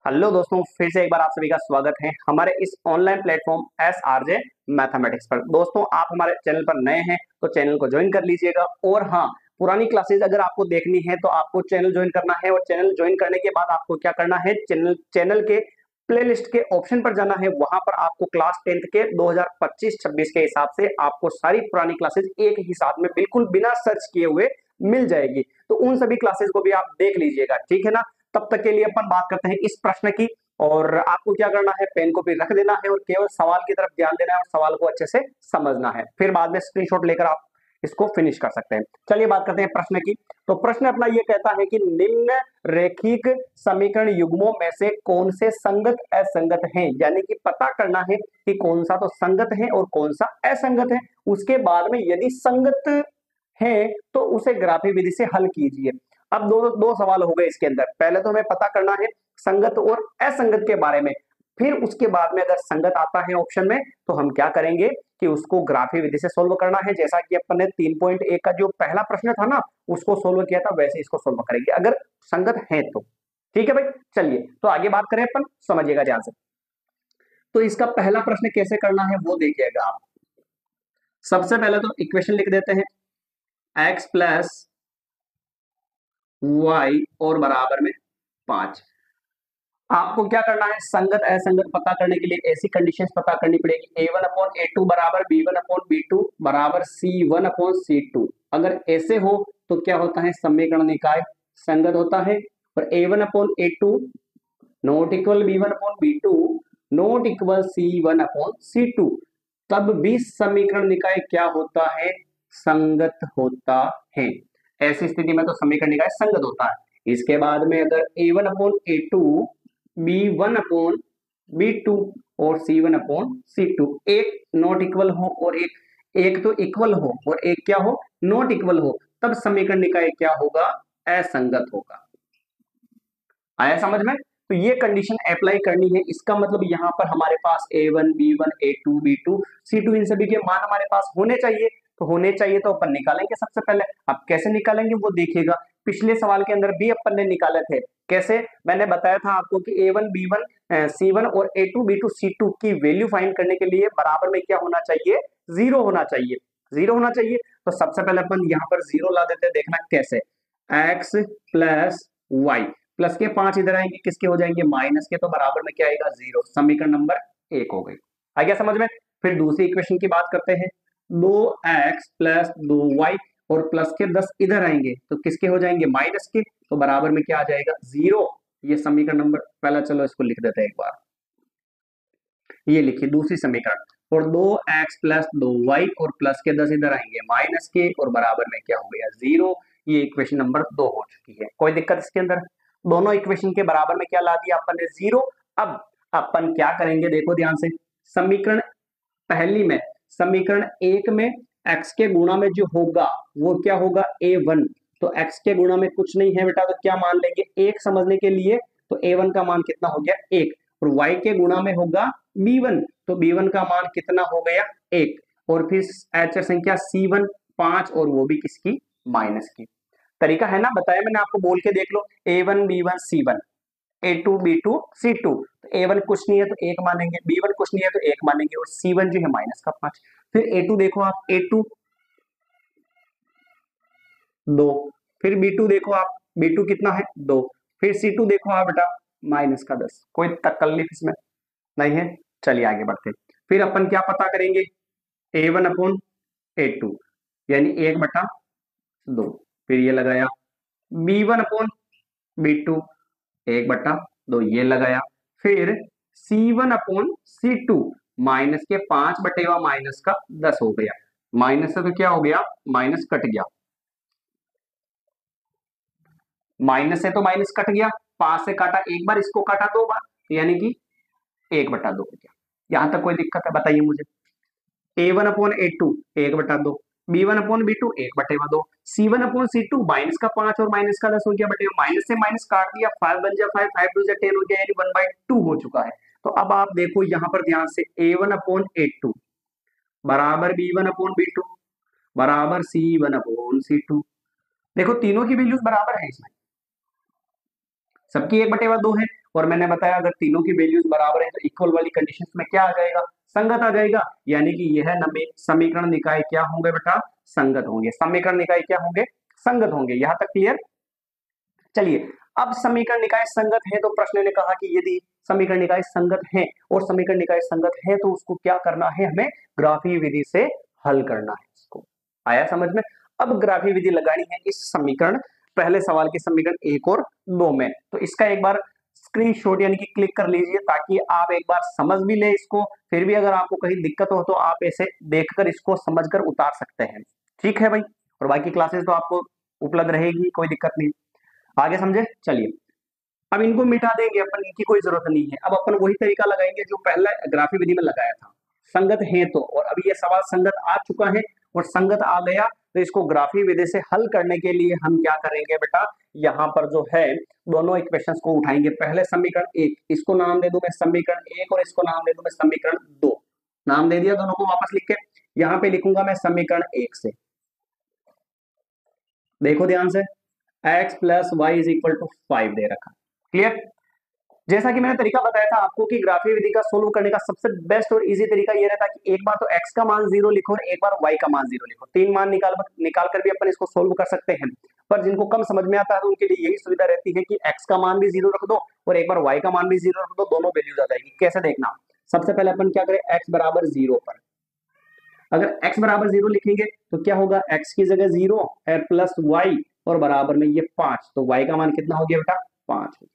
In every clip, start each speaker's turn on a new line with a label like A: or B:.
A: Hello दोस्तों, फिर से एक बार आप सभी का स्वागत है हमारे इस ऑनलाइन प्लेटफॉर्म SRJ मैथमेटिक्स पर। दोस्तों, आप हमारे चैनल पर नए हैं तो चैनल को ज्वाइन कर लीजिएगा। और हाँ, पुरानी क्लासेस अगर आपको देखनी है तो आपको चैनल ज्वाइन करना है। और चैनल ज्वाइन करने के बाद आपको क्या करना है, चैनल के प्लेलिस्ट के ऑप्शन पर जाना है। वहां पर आपको क्लास 10th के 2025-26 के हिसाब से आपको सारी पुरानी क्लासेस एक ही साथ में बिल्कुल बिना सर्च किए हुए मिल जाएगी। तो उन सभी क्लासेस को भी आप देख लीजिएगा, ठीक है ना। तब तक के लिए अपन बात करते हैं इस प्रश्न की। और आपको क्या करना है, पेन को भी रख देना है और केवल सवाल की तरफ ध्यान देना है और सवाल को अच्छे से समझना है। फिर बाद में स्क्रीनशॉट लेकर आप इसको फिनिश कर सकते हैं। चलिए बात करते हैं प्रश्न की। तो प्रश्न अपना ये कहता है कि निम्न रेखिक समीकरण युग्मों में से कौन से संगत असंगत हैं। यानी कि पता करना है कि कौन सा तो संगत है और कौन सा असंगत है। उसके बाद में यदि संगत है तो उसे ग्राफी विधि से हल कीजिए। अब दो दो सवाल हो गए इसके अंदर। पहले तो हमें पता करना है संगत और असंगत के बारे में। फिर उसके बाद में अगर संगत आता है ऑप्शन में तो हम क्या करेंगे कि उसको ग्राफी विधि से सोल्व करना है। जैसा कि अपन ने 3.1 का जो पहला प्रश्न था ना, उसको सोल्व किया था, वैसे इसको सोल्व करेंगे अगर संगत है तो। ठीक है भाई, चलिए तो आगे बात करें अपन, समझिएगा ध्यान से। तो इसका पहला प्रश्न कैसे करना है वो देखिएगा आप। सबसे पहले तो इक्वेशन लिख देते हैं, x प्लस y और बराबर में 5। आपको क्या करना है, संगत असंगत पता करने के लिए ऐसी कंडीशंस पता करनी पड़ेगी। a1/a2 बराबर b1/b2 बराबर c1/c2। अगर ऐसे हो तो क्या होता है, समीकरण निकाय संगत होता है। और a1/a2 not equal b1/b2 not equal c1/c2, तब भी समीकरण निकाय क्या होता है, संगत होता है। ऐसी स्थिति में तो समीकरण निकाय संगत होता है। इसके बाद में अगर a1/a2 b1/b2 और c1/c2 एक नॉट इक्वल हो और एक तो इक्वल हो और एक क्या हो, नॉट इक्वल हो, तब समीकरण निकाय क्या होगा, असंगत होगा। आया समझ में। तो ये कंडीशन अप्लाई करनी है। इसका मतलब यहाँ पर हमारे पास a1 b1 a2 b2 c2 इन सभी के मान हमारे पास होने चाहिए। तो होने चाहिए तो अपन निकालेंगे सबसे पहले। अब कैसे निकालेंगे वो देखिएगा। पिछले सवाल के अंदर भी अपन ने निकाले थे। कैसे, मैंने बताया था आपको कि a1 b1 c1 और a2 b2 c2 की वैल्यू फाइंड करने के लिए बराबर में क्या होना चाहिए, जीरो होना चाहिए। जीरो होना चाहिए। तो सबसे पहले अपन यहाँ पर जीरो ला देते हैं। देखना कैसे, x प्लस y, प्लस के 5 इधर आएंगे, किसके हो जाएंगे, माइनस के, तो बराबर में क्या आएगा, जीरो। समीकरण नंबर 1 हो गई। आ गया समझ में। फिर दूसरी इक्वेशन की बात करते हैं। 2x प्लस 2y और प्लस के 10 इधर आएंगे तो किसके हो जाएंगे, माइनस के, तो बराबर में क्या आ जाएगा, जीरो। ये समीकरण नंबर पहला, चलो इसको लिख देते हैं एक बार। ये लिखिए दूसरी समीकरण। और 2x प्लस 2y और प्लस के 10 इधर आएंगे माइनस के, और बराबर में क्या हो गया, जीरो। ये इक्वेशन नंबर 2 हो चुकी है। कोई दिक्कत इसके अंदर, दोनों इक्वेशन के बराबर में क्या ला दिया अपन ने, जीरो। अब अपन क्या करेंगे, देखो ध्यान से। समीकरण पहली में, समीकरण 1 में x के गुणा में जो होगा वो क्या होगा, a1। तो x के गुणा में कुछ नहीं है बेटा, तो क्या मान लेंगे, 1 समझने के लिए। तो a1 का मान कितना हो गया, 1। और y के गुणा में होगा b1, तो b1 का मान कितना हो गया, 1। और फिर अचर संख्या c1 5, और वो भी किसकी, माइनस की। तरीका है ना, बताया मैंने आपको, बोल के देख लो। a1 b1 c1 a2 b2 c2। तो a1 कुछ नहीं है तो 1 मानेंगे, b1 कुछ नहीं है तो 1 मानेंगे, और c1 जो है माइनस का 5। फिर a2 देखो आप, a2 2। फिर b2 देखो आप, b2 कितना है, 2। फिर c2 देखो आप बेटा, माइनस का 10। कोई तकल्लिफ इसमें नहीं है। चलिए आगे बढ़ते हैं। फिर अपन क्या पता करेंगे, a1/a2 यानी 1/2। फिर ये लगाया b1/b2 1/2, ये लगाया। फिर c1/c2 माइनस के 5/, माइनस का 10 हो गया। माइनस से तो क्या हो गया, माइनस कट गया, माइनस से तो माइनस कट गया। 5 से काटा एक बार, इसको काटा 2 बार, यानी कि 1/2 हो गया। यहां तक कोई दिक्कत है, बताइए मुझे। a1/a2 1/2, b1/b2 1/2, c1/c2 माइनस का 5 और माइनस का 10 हो गया बटे, माइनस से माइनस काट दिया, 5 बन जा 5, 5 2 10 हो गया, यानी 1/2 हो चुका है। तो अब आप देखो यहाँ पर ध्यान से, a1/a2 बराबर b1/b2 बराबर c1/c2। देखो तीनों की वैल्यूज बराबर है इसमें, सबकी 1/2 है। और मैंने बताया अगर तीनों की वैल्यूज बराबर है तो इक्वल वाली कंडीशंस में क्या आ जाएगा, संगत आ जाएगा, यानी कि यह समीकरण निकाय क्या होंगे बेटा, संगत होंगे। समीकरण निकाय क्या होंगे, संगत होंगे। यहां तक क्लियर। चलिए अब समीकरण निकाय संगत है तो प्रश्न ने कहा कि यदि समीकरण निकाय संगत है और समीकरण निकाय संगत है तो उसको क्या करना है, हमें ग्राफीय विधि से हल करना है। इसको आया समझ में। अब ग्राफीय विधि लगानी है इस समीकरण, पहले सवाल के समीकरण 1 और 2 में। तो इसका एक बार स्क्रीनशॉट यानी कि क्लिक कर लीजिए ताकि आप एक बार समझ भी ले इसको, फिर भी अगर आपको कहीं दिक्कत हो तो आप ऐसे देखकर इसको समझकर उतार सकते हैं। ठीक है भाई, और बाकी क्लासेस तो आपको उपलब्ध रहेगी, कोई दिक्कत नहीं। आगे समझे। चलिए अब इनको मिटा देंगे अपन, इनकी कोई जरूरत नहीं है। अब अपन वही तरीका लगाएंगे जो पहले ग्राफी विधि में लगाया था, संगत है तो। और अभी ये सवाल संगत आ चुका है और संगत आ गया तो इसको ग्राफी विधि से हल करने के लिए हम क्या करेंगे बेटा, यहाँ पर जो है दोनों इक्वेशंस को उठाएंगे। पहले समीकरण 1, इसको नाम दे दूं मैं समीकरण 1 और इसको नाम दे दूं मैं समीकरण 2। नाम दे दिया दोनों को वापस लिख के। यहाँ पे लिखूंगा मैं समीकरण 1 से, देखो ध्यान से, x plus y is equal to 5 दे रखा। क्लियर। जैसा कि मैंने तरीका बताया था आपको कि ग्राफीय विधि का सोल्व करने का सबसे बेस्ट और इजी तरीका ये रहता है कि एक बार तो x का मान 0 लिखो और एक बार y का मान 0 लिखो। तीन मान निकाल कर भी अपन इसको सोल्व कर सकते हैं, पर जिनको कम समझ में आता है तो उनके लिए यही सुविधा रहती है कि x का मान भी 0 रख दो और एक बार y का मान भी 0 रख दो, दोनों वैल्यूज आ जाएगी। कैसे देखना, सबसे पहले अपन क्या करें, x बराबर 0 पर अगर x बराबर 0 लिखेंगे तो क्या होगा, x की जगह 0 है प्लस y और बराबर में ये 5, तो y का मान कितना हो गया बेटा, 5 हो गया।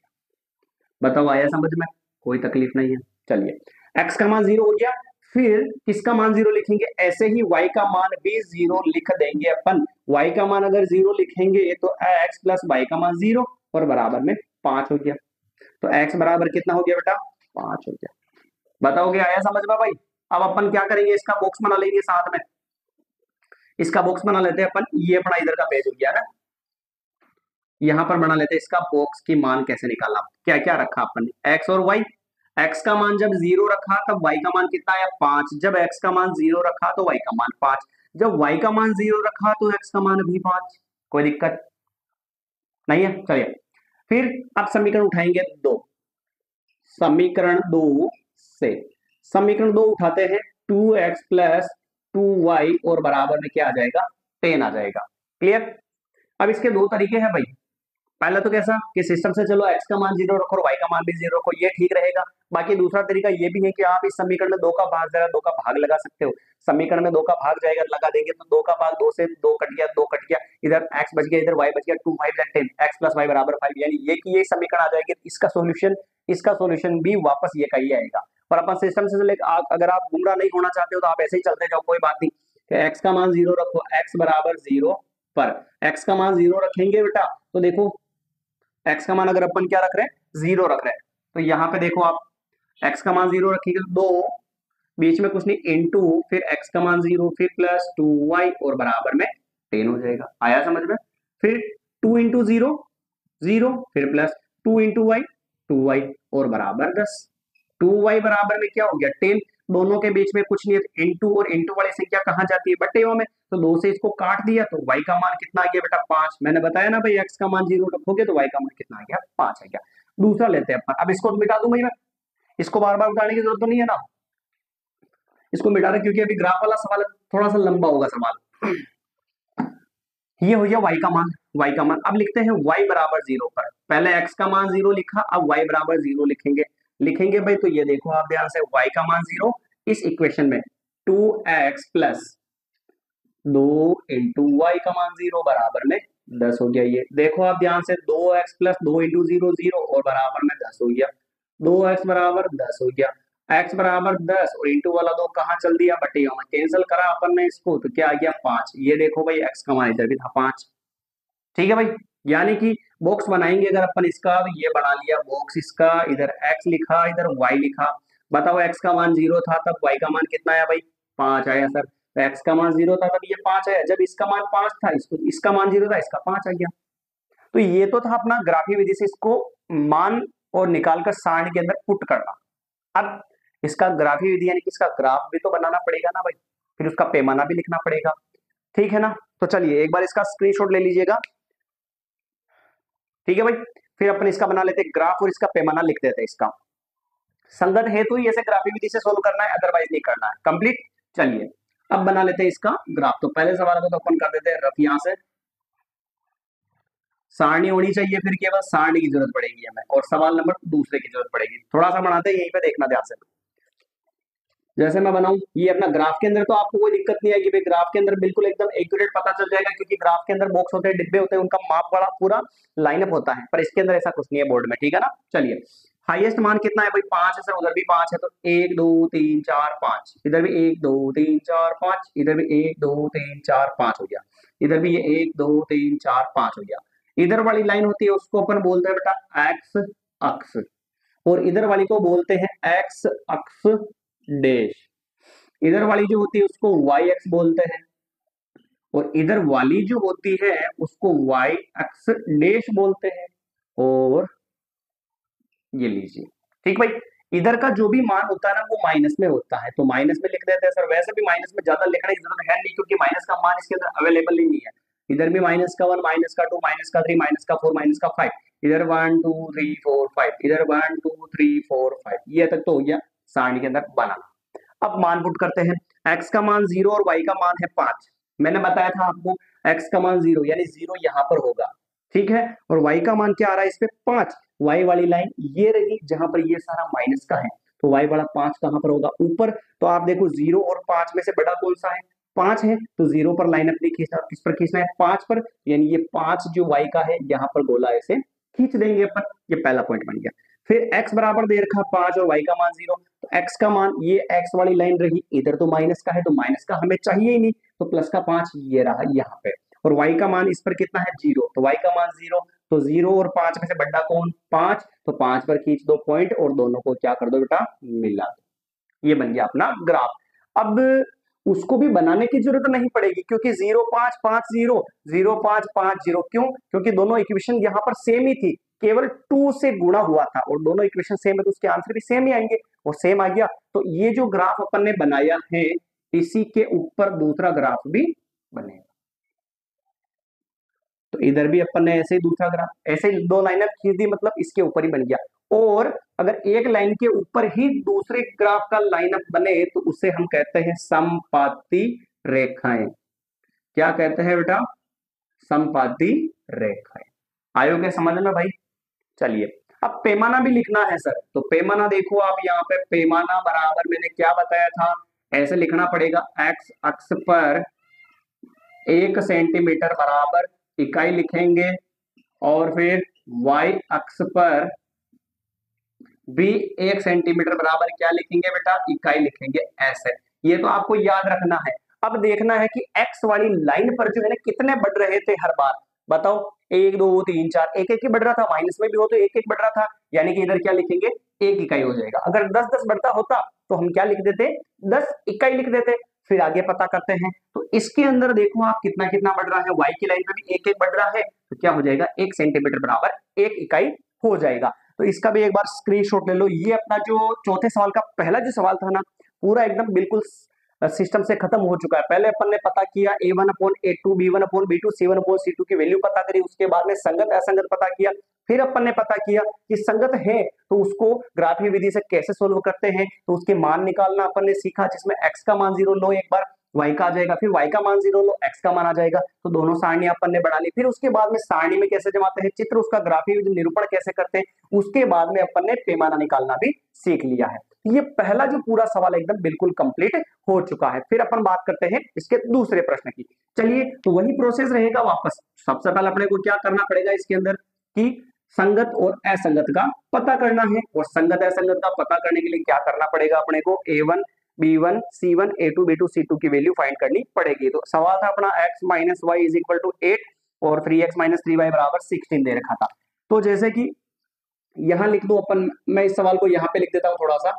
A: बताओ आया समझ में, कोई तकलीफ नहीं है। चलिए x का मान 0 हो गया, फिर किसका मान 0 लिखेंगे, ऐसे ही y का मान भी 0 लिख देंगे अपन। y का मान अगर 0 लिखेंगे तो x प्लस y का मान 0 और बराबर में 5 हो गया। तो x बराबर कितना हो गया बेटा, 5 हो गया। बताओगे आया समझ में भाई। अब अपन क्या करेंगे, इसका बॉक्स बना लेंगे साथ में, इसका बॉक्स बना लेते हैं अपन। ये अपना इधर का पेज हो गया ना, यहां पर बना लेते हैं इसका बॉक्स की मान कैसे निकालना। क्या क्या रखा अपन ने, x और y। x का मान जब 0 रखा तब y का मान कितना आया, 5। जब x का मान 0 रखा तो y का मान 5। जब y का मान 0 रखा तो x का मान भी 5। कोई दिक्कत नहीं है। चलिए फिर अब समीकरण उठाएंगे 2। समीकरण 2 से समीकरण 2 उठाते हैं, 2x प्लस 2y और बराबर में क्या आ जाएगा, 10 आ जाएगा। क्लियर। अब इसके दो तरीके हैं भाई। पहला तो कैसा कि सिस्टम से चलो x का मान 0 रखो और y का मान भी 0 रखो, ये ठीक रहेगा। बाकी दूसरा तरीका ये भी है कि आप इस समीकरण में 2 का भाग जाएगा, 2 का भाग लगा सकते हो। समीकरण में 2 का भाग जाएगा, लगा देंगे तो 2 का भाग 2 से 2 कट गया, 2 कट गया, इधर x बच गया, इधर y बच गया, 2 5 10, x प्लस y बराबर 5, यानी ये कि ये समीकरण आ जाएगी। इसका सोल्यूशन भी वापस ये का ही आएगा। पर अपन सिस्टम से अगर आप गुमराह नहीं होना चाहते हो तो आप ऐसे ही चलते जाओ, कोई बात नहीं। x का मान 0 रखो, x बराबर 0 पर x का मान 0 रखेंगे बेटा तो देखो x का मान अगर अपन क्या रख रहे हैं, 0 रख रहे हैं, तो यहाँ पे देखो आप x का मान 0 रखेंगे तो 2 बीच में कुछ नहीं इनटू फिर x का मान 0 फिर प्लस 2y और बराबर में 10 हो जाएगा। आया समझ में। फिर 2 इंटू 0 0 फिर प्लस 2 इंटू वाई 2y और बराबर 10। 2y बराबर में क्या हो गया, 10। दोनों के बीच में कुछ नहीं है, इनटू और इनटू वाली संख्या कहाँ जाती है, बट्टेयों में। तो 2 से इसको काट दिया तो y का मान कितना आ गया बेटा, 5। मैंने बताया ना भाई, x का मान 0 रखोगे तो y का मान कितना आ गया, 5 आ गया। दूसरा लेते हैं अपन। अब इसको मिटा दूं भाई मैं, इसको बार बार उठाने की जरूरत तो नहीं है ना, इसको मिटा रहे क्योंकि अभी ग्राफ वाला सवाल थोड़ा सा लंबा होगा सवाल। ये हो गया y का मान, y का मान। अब लिखते हैं y बराबर 0 पर, पहले x का मान 0 लिखा, अब y बराबर 0 लिखेंगे भाई। तो ये देखो आप ध्यान से, y का मान 0 इस इक्वेशन में 2x प्लस 2 इंटू वाई का मान 0 बराबर में 10 हो गया। ये देखो आप ध्यान से, 2x प्लस 2 इंटू 0 0 और बराबर में 10 हो गया। 2x बराबर 10 हो गया, x बराबर 10 और इंटू वाला 2 कहाँ चल दिया, बटियों में कैंसिल करा अपन ने इसको तो क्या आ गया, 5। ये देखो भाई x का मान इधर भी था 5। ठीक है भाई, यानी कि बॉक्स बनाएंगे अगर अपन इसका, ये बना लिया बॉक्स इसका, इधर x लिखा इधर y लिखा। बताओ x का मान 0 था तब y का मान कितना आया भाई, 5 आया सर। तो x का मान 0 था तब ये 5 आया, जब इसका मान 5 था इसका मान 0 था, इसका 5 आ गया। तो ये तो था अपना ग्राफीय विधि से इसको मान और निकालकर सारणी के अंदर पुट करना। अब इसका ग्राफीय विधि यानी कि इसका ग्राफ भी तो बनाना पड़ेगा ना भाई, फिर उसका पैमाना भी लिखना पड़ेगा। ठीक है ना। तो चलिए एक बार इसका स्क्रीनशॉट ले लीजिएगा। ठीक है भाई, फिर अपन इसका बना लेते हैं ग्राफ और इसका पैमाना लिख देते हैं। इसका संगत है तो ऐसे ग्राफिक विधि से सोल्व करना है, अदरवाइज नहीं करना है। कंप्लीट। चलिए अब बना लेते हैं इसका ग्राफ। तो पहले सवाल को तो अपन कर देते हैं रफ। यहां से सारणी होनी चाहिए, फिर केवल सारणी की जरूरत पड़ेगी हमें, और सवाल नंबर दूसरे की जरूरत पड़ेगी। थोड़ा सा बनाते हैं, यहीं पे देखना ध्यान से। जैसे मैं बनाऊं ये अपना ग्राफ के अंदर, तो आपको कोई दिक्कत नहीं आएगी भाई, ग्राफ के अंदर बिल्कुल एकदम एक्यूरेट पता चल जाएगा, क्योंकि ग्राफ के अंदर बॉक्स होते हैं, डिब्बे होते हैं, उनका माप बड़ा पूरा लाइनअप होता है। पर इसके अंदर ऐसा कुछ नहीं है बोर्ड में, ठीक है ना। चलिए हाईएस्ट मान कितना है भाई, 5 है सर, उधर भी 5 है, तो 1 2 3 4 5, इधर भी 1 2 3 4 5, इधर भी 1 2 3 4 5 हो गया, इधर भी ये 1 2 3 4 5 हो गया। इधर वाली लाइन होती है उसको अपन बोलते हैं बेटा एक्स अक्ष, और इधर वाली को बोलते हैं एक्स अक्ष डैश। इधर वाली जो होती है उसको वाई एक्स बोलते हैं, और इधर वाली जो होती है उसको वाई एक्स डैश बोलते हैं। और ये लीजिए, ठीक भाई, इधर का जो भी मान होता है ना वो माइनस में होता है, तो माइनस में लिख देते हैं सर। वैसे भी माइनस में ज्यादा लिखने की जरूरत है नहीं, क्योंकि माइनस का मान इसके अंदर अवेलेबल ही नहीं है। इधर भी माइनस का 1, माइनस का 2, माइनस का 3, माइनस का 4, माइनस का 5, इधर 1 2 3 4 5, इधर 1 2 3 4 5, ये तक तो हो गया सारणी के अंदर बनाना। अब मान पुट करते हैं। x का मान 0 और y का मान है 5। मैंने बताया था आपको x का मान 0 यानी 0 यहाँ पर होगा, ठीक है, और y का मान क्या आ रहा है इस पे 5। y वाली लाइन ये रही जहां पर ये सारा माइनस का है, तो y वाला 5 कहां पर होगा, ऊपर। तो आप देखो 0 और 5 में से बड़ा कौन सा है, 5 है, तो 0 पर लाइन अपनी खींचना, किस पर खींचना है, 5 पर, यानी ये 5 जो y का है यहाँ पर गोला ऐसे खींच देंगे अपन। ये पहला पॉइंट बन गया। फिर x बराबर दे रखा 5 और y का मान 0, तो x का मान, ये x वाली लाइन रही, इधर तो माइनस का है, तो माइनस का हमें चाहिए ही नहीं, तो प्लस का 5 ये रहा यहाँ पे, और y का मान इस पर कितना है 0, तो y का मान 0, तो 0 और 5 में से बड़ा कौन, 5, तो 5 पर खींच दो पॉइंट और दोनों को क्या कर दो बेटा, मिला दो। ये बन गया अपना ग्राफ। अब उसको भी बनाने की जरूरत नहीं पड़ेगी, क्योंकि 0 5 5 0 0 5 5 0, क्यों, क्योंकि दोनों इक्वेशन यहाँ पर सेम ही थी, केवल 2 से गुणा हुआ था, और दोनों इक्वेशन सेम है तो उसके आंसर भी सेम ही आएंगे, और सेम आ गया। तो ये जो ग्राफ अपन ने बनाया है इसी के ऊपर दूसरा ग्राफ भी बनेगा। तो इधर भी अपन ने ऐसे ही दूसरा ग्राफ, ऐसे ही 2 लाइनें खींच दी, मतलब इसके ऊपर ही बन गया। और अगर एक लाइन के ऊपर ही दूसरे ग्राफ का लाइनअप बने तो उसे हम कहते हैं समपाती रेखाएं। क्या कहते हैं बेटा, समपाती रेखाएं। आयोगे समझ में भाई। चलिए अब पैमाना भी लिखना है सर, तो पैमाना देखो आप यहाँ पे, पैमाना बराबर मैंने क्या बताया था, ऐसे लिखना पड़ेगा, एक्स अक्ष पर 1 सेंटीमीटर बराबर इकाई लिखेंगे, और फिर y अक्ष पर भी 1 सेंटीमीटर बराबर क्या लिखेंगे बेटा, इकाई लिखेंगे, ऐसे। ये तो आपको याद रखना है। अब देखना है कि x वाली लाइन पर जो है ना कितने बढ़ रहे थे हर बार, बताओ, 1 2 3 4, एक एक ही बढ़ रहा था, माइनस में भी हो तो एक एक बढ़ रहा था, यानी कि इधर क्या लिखेंगे, 1 इकाई हो जाएगा। अगर 10 10 बढ़ता होता तो हम क्या लिख देते, 10 इकाई लिख देते। फिर आगे पता करते हैं, तो इसके अंदर देखो आप कितना कितना बढ़ रहा है, y की लाइन पे भी 1 1 बढ़ रहा है, तो क्या हो जाएगा, 1 सेंटीमीटर बराबर 1 इकाई हो जाएगा। तो इसका भी एक बार स्क्रीनशॉट ले लो। ये अपना जो चौथे सवाल का पहला जो सवाल था ना, पूरा एकदम बिल्कुल सिस्टम से खत्म हो चुका है। पहले अपन ने पता किया a1/a2 b1/b2 c1/c2 की वैल्यू पता करी, उसके बाद में संगत असंगत पता किया, फिर अपन ने पता किया कि संगत है तो उसको ग्राफीय विधि से कैसे सोल्व करते हैं, तो उसके मान निकालना अपन ने सीखा, जिसमें x का मान 0 लो एक बार, y का आ जाएगा, फिर y का मान 0 लो, x का मान आ जाएगा, तो दोनों सारणी अपन ने बना ली। फिर उसके बाद में सारणी में कैसे जमाते हैं चित्र, उसका ग्राफीय निरूपण कैसे करते हैं, उसके बाद में अपन ने पैमाना निकालना भी सीख लिया है। ये पहला जो पूरा सवाल एकदम बिल्कुल कंप्लीट हो चुका है। फिर अपन बात करते हैं इसके दूसरे प्रश्न की। चलिए तो वही प्रोसेस रहेगा वापस। सबसे पहले अपने को क्या करना पड़ेगा इसके अंदर कि संगत और असंगत का पता करना है, और संगत असंगत का पता करने के लिए क्या करना पड़ेगा अपने को, a1 b1 c1 a2 b2 c2 की वैल्यू फाइंड करनी पड़ेगी। तो सवाल था अपना x minus y is equal to 8 और 3x माइनस 3y बराबर 16 दे रखा था। तो जैसे कि यहां लिख दो अपन, मैं इस सवाल को यहां पे लिख देता हूं थोड़ा सा,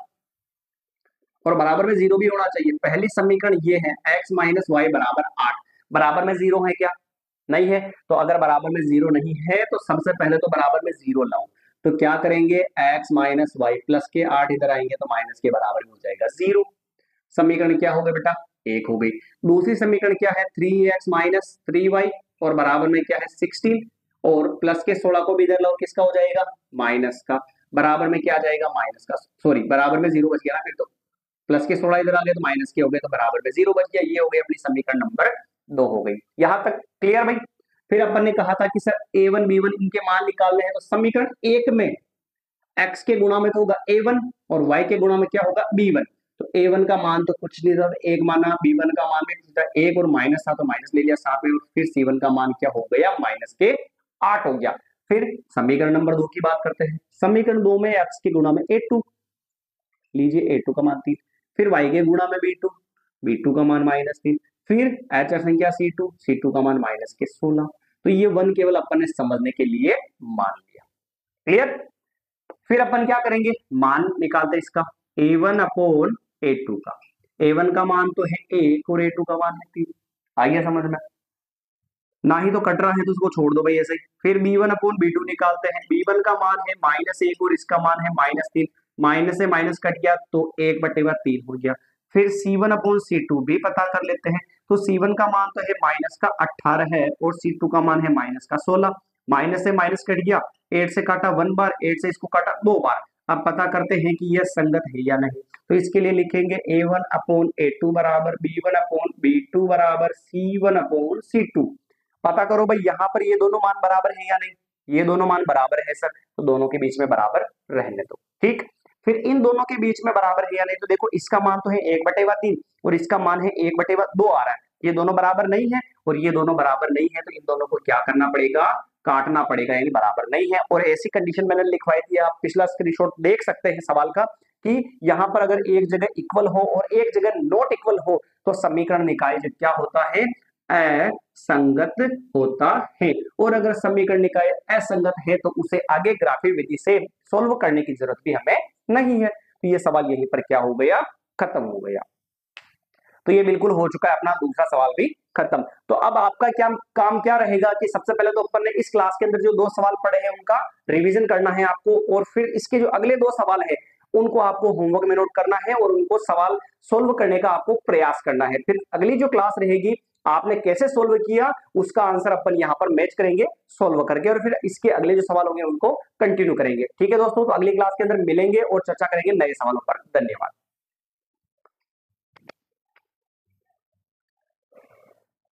A: और बराबर में 0 भी होना चाहिए। पहली समीकरण ये है x माइनस वाई बराबर 8, बराबर में 0 है क्या, नहीं है, तो अगर बराबर में 0 नहीं है तो सबसे पहले तो बराबर में 0 लाऊं, तो क्या करेंगे, x माइनस वाई प्लस के 8 इधर आएंगे तो माइनस के बराबर हो जाएगा 0। समीकरण क्या हो गई बेटा, 1 हो गई। दूसरी समीकरण क्या है, 3x माइनस 3y और बराबर में क्या है 16, और प्लस के 16 को भी इधर लो, किसका हो जाएगा, माइनस का, बराबर में क्या आ जाएगा, माइनस का, सॉरी बराबर में 0 बच गया ना, फिर तो प्लस के 16 इधर आ गए तो माइनस के हो गए, तो बराबर में 0 बच गया। ये हो गई अपनी समीकरण नंबर 2 हो गई। यहां तक क्लियर भाई। फिर अपन ने कहा था कि सर a1 b1 इनके मान निकालने हैं, तो समीकरण 1 में x के गुणा में तो होगा a1 और y के गुणा में क्या होगा b1। तो a1 का मान तो कुछ नहीं था, एक माना, b1 का मान भी था एक और माइनस था तो माइनस ले लिया साथ में, और फिर c1 का मान क्या हो गया, माइनस के 8 हो गया। फिर समीकरण नंबर 2 की बात करते हैं। समीकरण 2 में x के गुणा में a2 लीजिए, a2 का मान 3, फिर y के गुणा में b2 का मान -3, फिर अचर संख्या c2 का मान माइनस के 16। तो ये 1 केवल अपन ने समझने के लिए मान लिया। क्लियर। फिर अपन क्या करेंगे, मान निकालते इसका, a1 अपॉन a2 का। a1 का मान तो है 1 और a2 का मान है 3। आइए समझ में, ना ही तो कट रहा है तो उसको छोड़ दो भाई ऐसे ही। फिर b1 अपॉन b2 निकालते हैं। b1 का मान है -1 और इसका मान है -3, माइनस से माइनस कट गया तो 1/3 हो गया। फिर c1 अपॉन c2 भी पता कर लेते हैं। तो c1 का मान तो है माइनस का 18 है और c2 का मान है माइनस का 16। माइनस से माइनस कट गया, 8 से काटा 1 बार, 8 से इसको काटा 2 बार। अब पता करते हैं कि यह संगत है या नहीं। तो इसके लिए लिखेंगे a1 अपॉन a2 बराबर b1 अपॉन b2 बराबर c1 अपॉन c2। पता करो भाई यहाँ पर ये दोनों मान बराबर है या नहीं, ये दोनों मान बराबर है सर, तो दोनों के बीच में बराबर रहने दो। ठीक, फिर इन दोनों के बीच में बराबर है या नहीं, तो देखो इसका मान तो है 1/3 और इसका मान है 1/2 आ रहा है। ये दोनों बराबर नहीं है और ये दोनों बराबर नहीं है, तो इन दोनों को क्या करना पड़ेगा, काटना पड़ेगा, यानी बराबर नहीं है। और ऐसी कंडीशन मैंने लिखवाई थी, आप पिछला स्क्रीनशॉट देख सकते हैं सवाल का, कि यहाँ पर अगर एक जगह इक्वल हो और एक जगह नॉट इक्वल हो तो समीकरण निकाय क्या होता है, असंगत होता है। और अगर समीकरण निकाय असंगत है तो उसे आगे ग्राफिक विधि से सॉल्व करने की जरूरत भी हमें नहीं है। तो ये सवाल यहीं पर क्या हो गया, खत्म हो गया। तो ये बिल्कुल हो चुका है, अपना दूसरा सवाल भी खत्म। तो अब आपका क्या काम क्या रहेगा कि सबसे पहले तो अपन ने इस क्लास के अंदर जो 2 सवाल पढ़े हैं उनका रिवीजन करना है आपको, और फिर इसके जो अगले 2 सवाल है उनको आपको होमवर्क में नोट करना है और उनको सवाल सोल्व करने का आपको प्रयास करना है। फिर अगली जो क्लास रहेगी, आपने कैसे सोल्व किया उसका आंसर अपन यहाँ पर मैच करेंगे सोल्व करके, और फिर इसके अगले जो सवाल होंगे उनको कंटिन्यू करेंगे। ठीक है दोस्तों, तो अगली क्लास के अंदर मिलेंगे और चर्चा करेंगे नए सवालों पर। धन्यवाद।